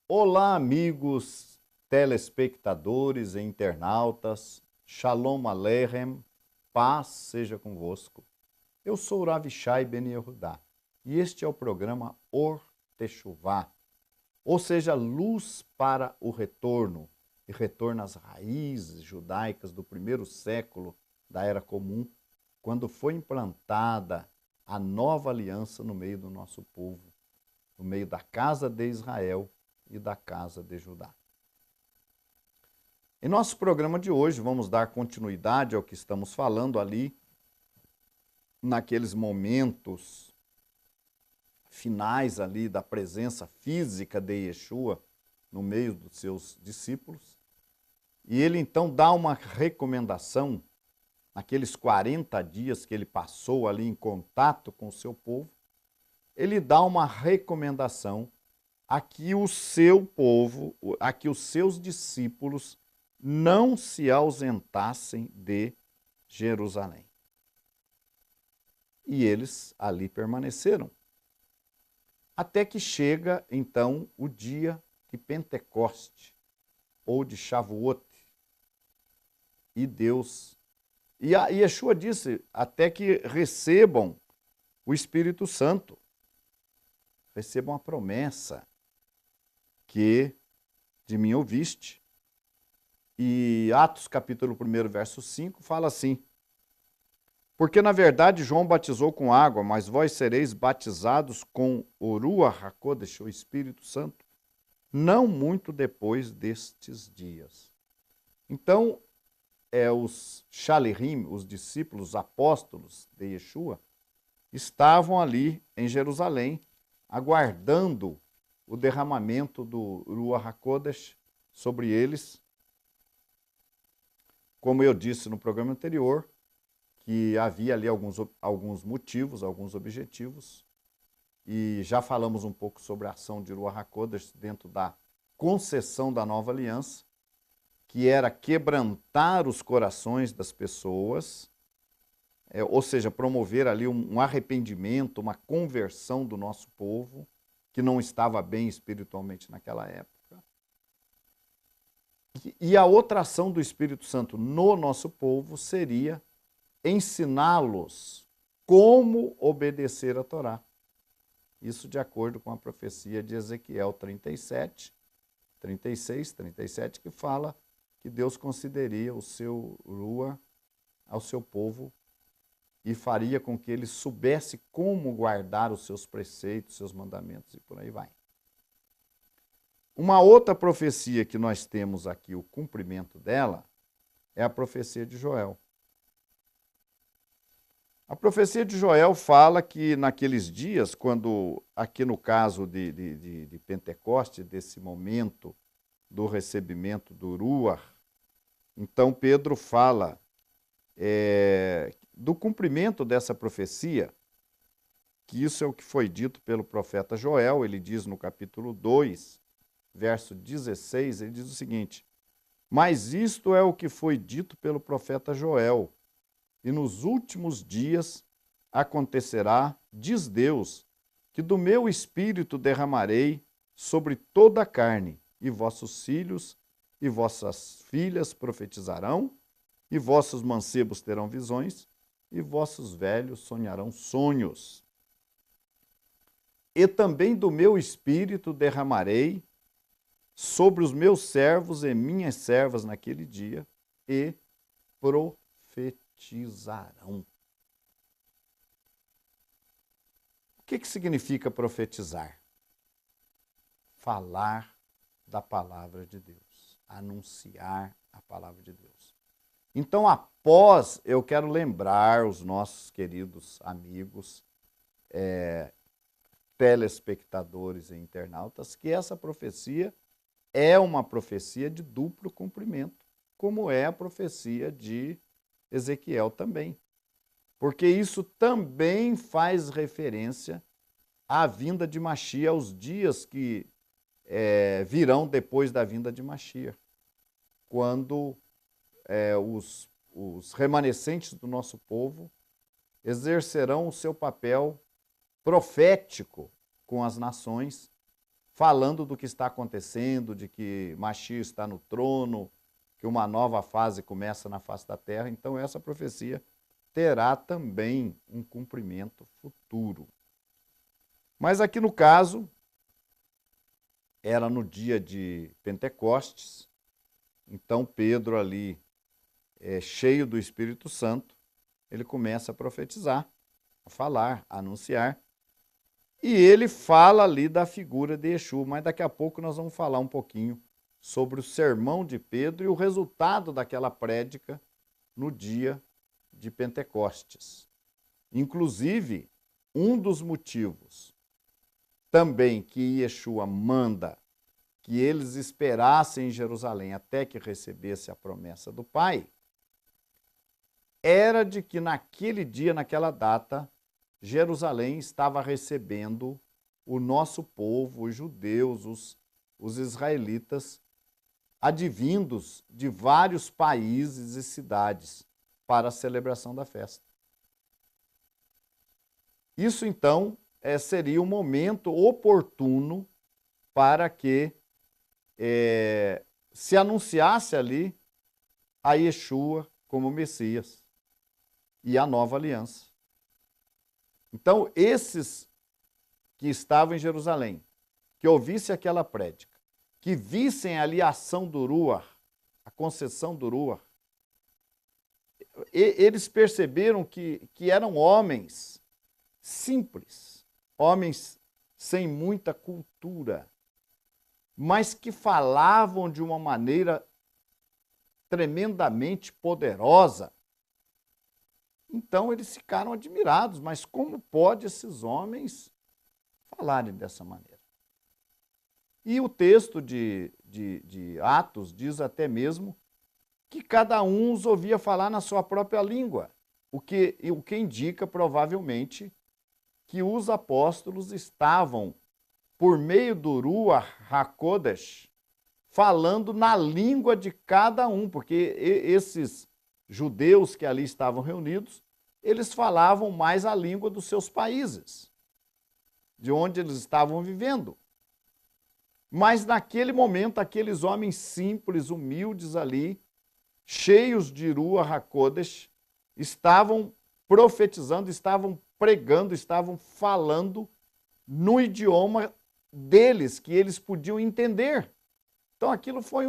Olá, amigos, telespectadores e internautas. Shalom Aleichem, paz seja convosco. Eu sou o Rav Shai Ben Yehudá e este é o programa Or Teshuvá, ou seja, luz para o retorno, e retorno às raízes judaicas do primeiro século da Era Comum, quando foi implantada a nova aliança no meio do nosso povo, no meio da casa de Israel e da casa de Judá. Em nosso programa de hoje, vamos dar continuidade ao que estamos falando ali, naqueles momentos finais ali da presença física de Yeshua no meio dos seus discípulos. E ele então dá uma recomendação, naqueles 40 dias que ele passou ali em contato com o seu povo, ele dá uma recomendação a que o seu povo, a que os seus discípulos não se ausentassem de Jerusalém. E eles ali permaneceram. Até que chega, então, o dia de Pentecoste, ou de Shavuot. E Deus... E Yeshua disse, até que recebam o Espírito Santo. Recebam a promessa que de mim ouviste. E Atos capítulo 1, verso 5, fala assim: porque na verdade João batizou com água, mas vós sereis batizados com o Ruach HaKodesh, o Espírito Santo, não muito depois destes dias. Então, os Shalirim, os discípulos, os apóstolos de Yeshua, estavam ali em Jerusalém, aguardando o derramamento do Ruach HaKodesh sobre eles. Como eu disse no programa anterior, que havia ali alguns motivos, alguns objetivos, e já falamos um pouco sobre a ação de Ruach HaKodesh dentro da concessão da nova aliança, que era quebrantar os corações das pessoas, ou seja, promover ali um arrependimento, uma conversão do nosso povo, que não estava bem espiritualmente naquela época. E a outra ação do Espírito Santo no nosso povo seria ensiná-los como obedecer a Torá. Isso de acordo com a profecia de Ezequiel 37, 36, 37, que fala que Deus concederia o seu Ruach ao seu povo e faria com que ele soubesse como guardar os seus preceitos, seus mandamentos e por aí vai. Uma outra profecia que nós temos aqui, o cumprimento dela, é a profecia de Joel. A profecia de Joel fala que naqueles dias, quando, aqui no caso de Pentecoste, desse momento do recebimento do Ruach, então Pedro fala do cumprimento dessa profecia, que isso é o que foi dito pelo profeta Joel. Ele diz no capítulo 2, verso 16, ele diz o seguinte: mas isto é o que foi dito pelo profeta Joel, e nos últimos dias acontecerá, diz Deus, que do meu espírito derramarei sobre toda a carne, e vossos filhos e vossas filhas profetizarão, e vossos mancebos terão visões, e vossos velhos sonharão sonhos. E também do meu espírito derramarei sobre os meus servos e minhas servas naquele dia, e profetizarão. O que significa profetizar? Falar da palavra de Deus, anunciar a palavra de Deus. Então, eu quero lembrar os nossos queridos amigos, telespectadores e internautas, que essa profecia é uma profecia de duplo cumprimento, como é a profecia de Ezequiel também. Porque isso também faz referência à vinda de Mashiach, aos dias que virão depois da vinda de Mashiach, quando os remanescentes do nosso povo exercerão o seu papel profético com as nações, falando do que está acontecendo, de que Mashiach está no trono, que uma nova fase começa na face da terra. Então essa profecia terá também um cumprimento futuro. Mas aqui no caso, era no dia de Pentecostes, então Pedro ali, cheio do Espírito Santo, ele começa a profetizar, a falar, a anunciar, e ele fala ali da figura de Yeshua, mas daqui a pouco nós vamos falar um pouquinho sobre o sermão de Pedro e o resultado daquela prédica no dia de Pentecostes. Inclusive, um dos motivos também que Yeshua manda que eles esperassem em Jerusalém até que recebesse a promessa do Pai, era de que naquele dia, naquela data, Jerusalém estava recebendo o nosso povo, os judeus, os israelitas, advindos de vários países e cidades para a celebração da festa. Isso, então, seria um momento oportuno para que se anunciasse ali a Yeshua como Messias e a nova aliança. Então, esses que estavam em Jerusalém, que ouvissem aquela prédica, que vissem ali a ação do Ruach, a concessão do Ruach, eles perceberam que eram homens simples, homens sem muita cultura, mas que falavam de uma maneira tremendamente poderosa. Então eles ficaram admirados, mas como pode esses homens falarem dessa maneira? E o texto de Atos diz até mesmo que cada um os ouvia falar na sua própria língua, o que indica provavelmente que os apóstolos estavam, por meio do Ruach HaKodesh, falando na língua de cada um, porque esses judeus que ali estavam reunidos, eles falavam mais a língua dos seus países, de onde eles estavam vivendo. Mas naquele momento, aqueles homens simples, humildes ali, cheios de Ruach HaKodesh, estavam profetizando, estavam pregando, estavam falando no idioma deles, que eles podiam entender. Então aquilo foi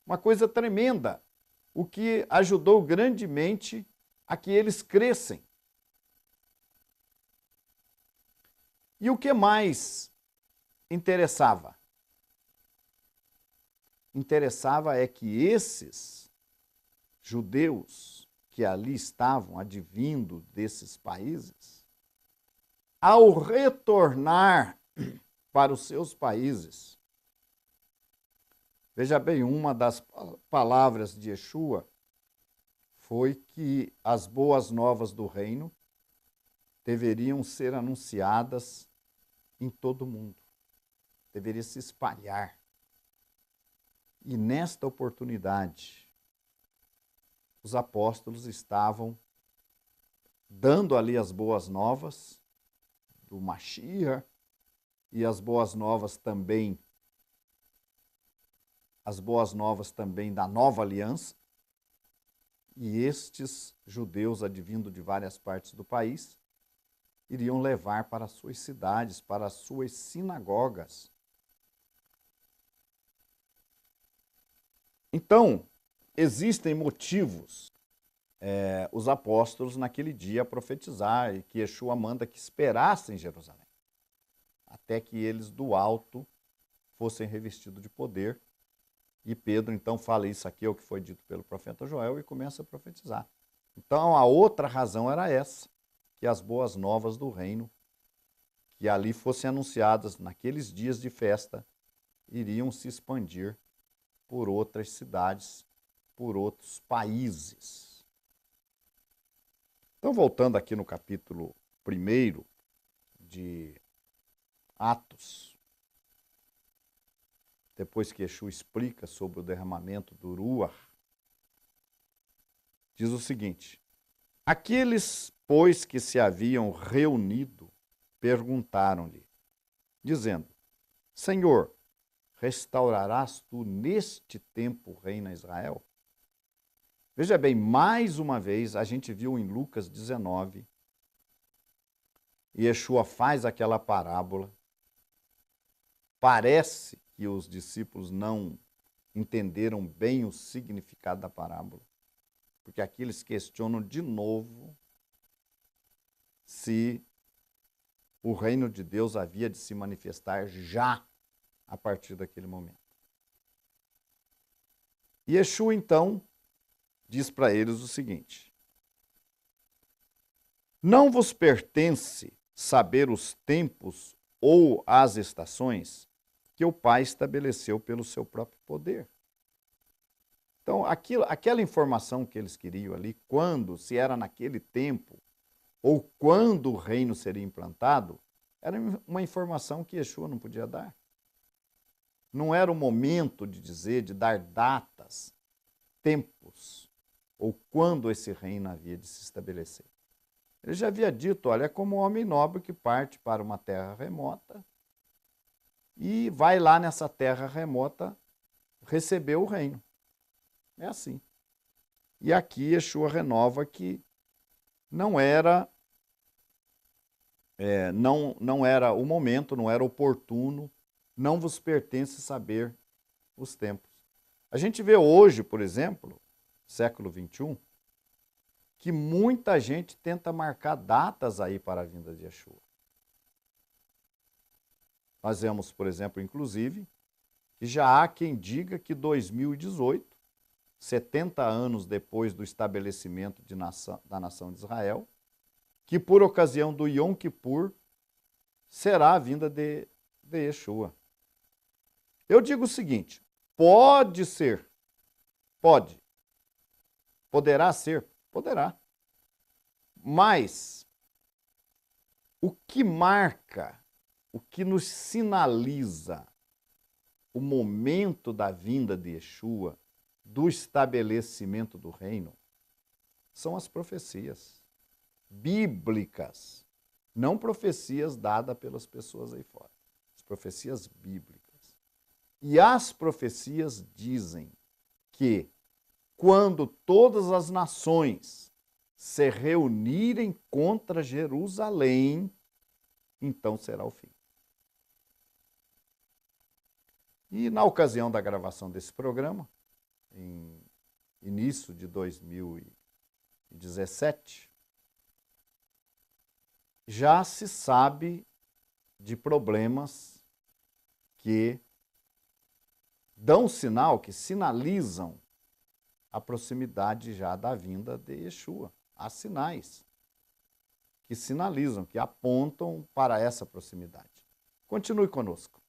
uma coisa tremenda, o que ajudou grandemente a que eles crescem. E o que mais interessava? Interessava é que esses judeus que ali estavam, advindo desses países, ao retornar para os seus países, veja bem, uma das palavras de Yeshua foi que as boas novas do reino deveriam ser anunciadas em todo o mundo, deveria se espalhar. E nesta oportunidade, os apóstolos estavam dando ali as boas novas do Mashiach e as boas novas também da nova aliança. E estes judeus, advindo de várias partes do país, iriam levar para as suas cidades, para as suas sinagogas. Então, existem motivos, os apóstolos naquele dia profetizar e que Yeshua manda que esperassem em Jerusalém, até que eles do alto fossem revestidos de poder. E Pedro então fala isso aqui, é o que foi dito pelo profeta Joel, e começa a profetizar. Então a outra razão era essa, que as boas novas do reino, que ali fossem anunciadas naqueles dias de festa, iriam se expandir por outras cidades, por outros países. Então, voltando aqui no capítulo 1 de Atos, depois que Yeshua explica sobre o derramamento do Ruach, diz o seguinte: aqueles, pois, que se haviam reunido, perguntaram-lhe, dizendo, Senhor, restaurarás tu neste tempo o reino a Israel? Veja bem, mais uma vez, a gente viu em Lucas 19, Yeshua faz aquela parábola. Parece que os discípulos não entenderam bem o significado da parábola, porque aqui eles questionam de novo se o reino de Deus havia de se manifestar já a partir daquele momento. E Yeshua, então, diz para eles o seguinte: não vos pertence saber os tempos ou as estações que o Pai estabeleceu pelo seu próprio poder. Então, aquela informação que eles queriam ali, quando, se era naquele tempo, ou quando o reino seria implantado, era uma informação que Yeshua não podia dar. Não era o momento de dizer, de dar datas, tempos, ou quando esse reino havia de se estabelecer. Ele já havia dito, olha, é como um homem nobre que parte para uma terra remota e vai lá nessa terra remota receber o reino. É assim. E aqui Yeshua renova que não era o momento, não era oportuno, não vos pertence saber os tempos. A gente vê hoje, por exemplo, século XXI, que muita gente tenta marcar datas aí para a vinda de Yeshua. Nós vemos, por exemplo, inclusive, que já há quem diga que 2018, 70 anos depois do estabelecimento da nação de Israel, que por ocasião do Yom Kippur será a vinda de Yeshua. Eu digo o seguinte, pode ser, pode, poderá ser, poderá. Mas o que marca, o que nos sinaliza o momento da vinda de Yeshua, do estabelecimento do reino, são as profecias bíblicas, não profecias dadas pelas pessoas aí fora, as profecias bíblicas. E as profecias dizem que quando todas as nações se reunirem contra Jerusalém, então será o fim. E na ocasião da gravação desse programa, em início de 2017, já se sabe de problemas que dão sinal, que sinalizam a proximidade já da vinda de Yeshua. Há sinais que sinalizam, que apontam para essa proximidade. Continue conosco.